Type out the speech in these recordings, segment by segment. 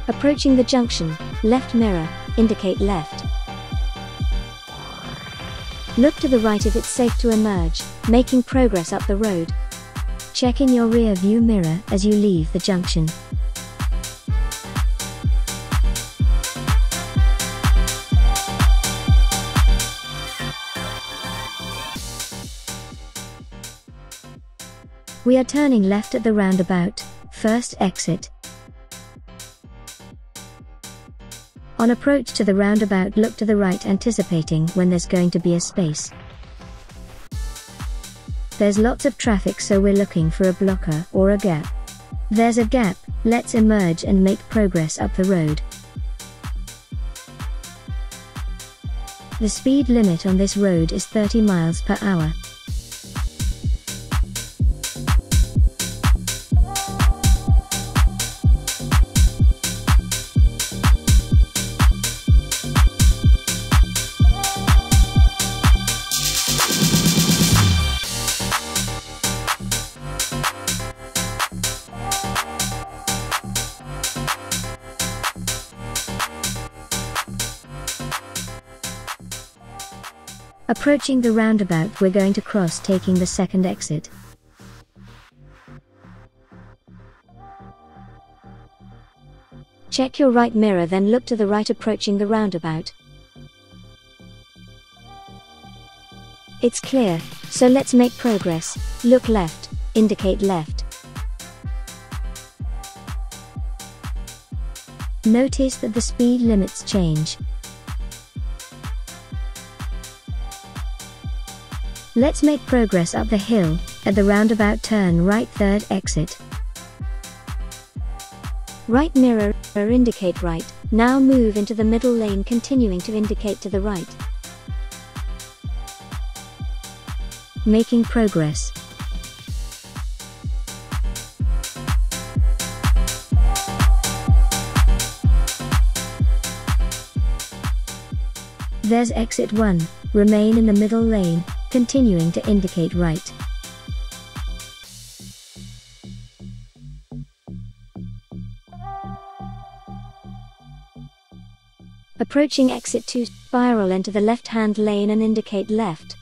Approaching the junction, left mirror, indicate left. Look to the right if it's safe to emerge, making progress up the road. Check in your rear view mirror as you leave the junction. We are turning left at the roundabout, first exit. On approach to the roundabout, look to the right, anticipating when there's going to be a space. There's lots of traffic, so we're looking for a blocker or a gap. There's a gap, let's emerge and make progress up the road. The speed limit on this road is 30 miles per hour. Approaching the roundabout, we're going to cross, taking the second exit. Check your right mirror, then look to the right, approaching the roundabout. It's clear, so let's make progress. Look left, indicate left. Notice that the speed limits change. Let's make progress up the hill. At the roundabout, turn right, third exit. Right mirror, indicate right. Now move into the middle lane, continuing to indicate to the right. Making progress. There's exit 1. Remain in the middle lane, continuing to indicate right. Approaching exit 2, spiral into the left-hand lane and indicate left.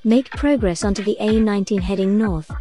Make progress onto the A19 heading north.